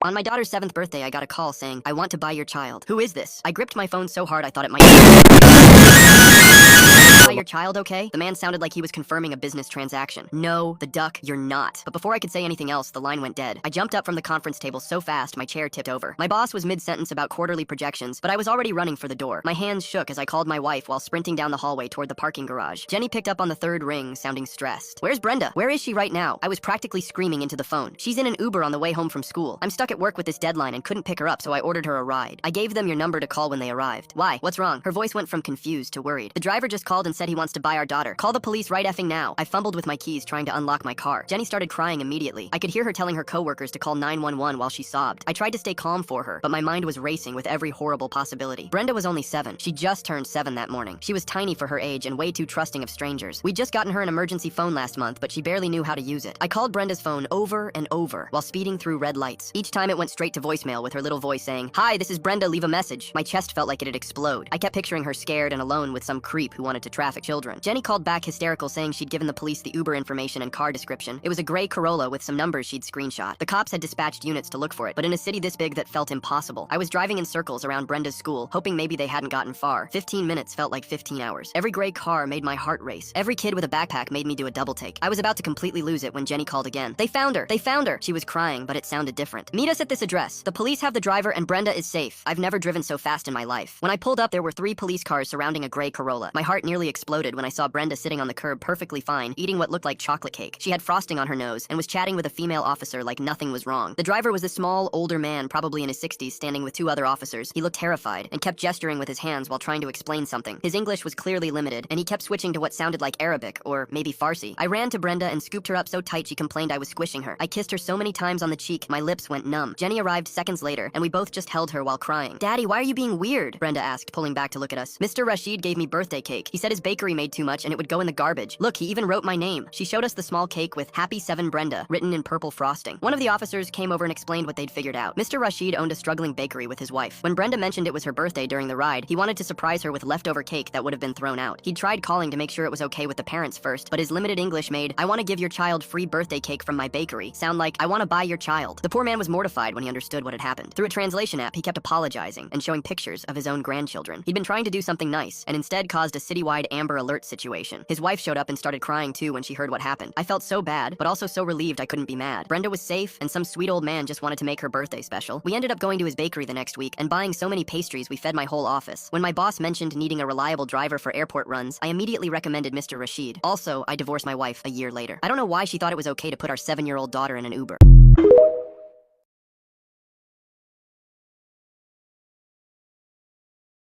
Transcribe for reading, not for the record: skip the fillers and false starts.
On my daughter's 7th birthday, I got a call saying, "I want to buy your child." Who is this? I gripped my phone so hard I thought it might buy your child, okay? The man sounded like he was confirming a business transaction. No, the duck, you're not. But before I could say anything else, the line went dead. I jumped up from the conference table so fast my chair tipped over. My boss was mid-sentence about quarterly projections, but I was already running for the door. My hands shook as I called my wife while sprinting down the hallway toward the parking garage. Jenny picked up on the third ring, sounding stressed. "Where's Brenda? Where is she right now?" I was practically screaming into the phone. "She's in an Uber on the way home from school. I'm stuck at work with this deadline and couldn't pick her up, so I ordered her a ride. I gave them your number to call when they arrived." "Why? What's wrong?" Her voice went from confused to worried. "The driver just called and said he wants to buy our daughter. Call the police right effing now." I fumbled with my keys trying to unlock my car. Jenny started crying immediately. I could hear her telling her coworkers to call 911 while she sobbed. I tried to stay calm for her, but my mind was racing with every horrible possibility. Brenda was only 7. She just turned 7 that morning. She was tiny for her age and way too trusting of strangers. We'd just gotten her an emergency phone last month, but she barely knew how to use it. I called Brenda's phone over and over while speeding through red lights. Each time it went straight to voicemail with her little voice saying, "Hi, this is Brenda, leave a message." My chest felt like it'd explode. I kept picturing her scared and alone with some creep who wanted to traffic children. Jenny called back hysterical saying she'd given the police the Uber information and car description. It was a gray Corolla with some numbers she'd screenshot. The cops had dispatched units to look for it, but in a city this big that felt impossible. I was driving in circles around Brenda's school, hoping maybe they hadn't gotten far. 15 minutes felt like 15 hours. Every gray car made my heart race. Every kid with a backpack made me do a double take. I was about to completely lose it when Jenny called again. "They found her! They found her!" She was crying, but it sounded different. "Meet us at this address. The police have the driver and Brenda is safe." I've never driven so fast in my life. When I pulled up, there were 3 police cars surrounding a gray Corolla. My heart nearly exploded when I saw Brenda sitting on the curb perfectly fine, eating what looked like chocolate cake. She had frosting on her nose and was chatting with a female officer like nothing was wrong. The driver was a small, older man, probably in his 60s, standing with 2 other officers. He looked terrified and kept gesturing with his hands while trying to explain something. His English was clearly limited, and he kept switching to what sounded like Arabic, or maybe Farsi. I ran to Brenda and scooped her up so tight she complained I was squishing her. I kissed her so many times on the cheek, my lips went numb. Jenny arrived seconds later, and we both just held her while crying. "Daddy, why are you being weird?" Brenda asked, pulling back to look at us. "Mr. Rashid gave me birthday cake. He said his bakery made too much and it would go in the garbage. Look, he even wrote my name." She showed us the small cake with "Happy 7 Brenda" written in purple frosting. One of the officers came over and explained what they'd figured out. Mr. Rashid owned a struggling bakery with his wife. When Brenda mentioned it was her birthday during the ride, he wanted to surprise her with leftover cake that would have been thrown out. He'd tried calling to make sure it was okay with the parents first, but his limited English made "I want to give your child free birthday cake from my bakery" sound like "I want to buy your child." The poor man was mortified when he understood what had happened. Through a translation app, he kept apologizing and showing pictures of his own grandchildren. He'd been trying to do something nice and instead caused a citywide Amber Alert situation. His wife showed up and started crying too when she heard what happened. I felt so bad, but also so relieved I couldn't be mad. Brenda was safe, and some sweet old man just wanted to make her birthday special. We ended up going to his bakery the next week and buying so many pastries we fed my whole office. When my boss mentioned needing a reliable driver for airport runs, I immediately recommended Mr. Rashid. Also, I divorced my wife a year later. I don't know why she thought it was okay to put our 7-year-old daughter in an Uber.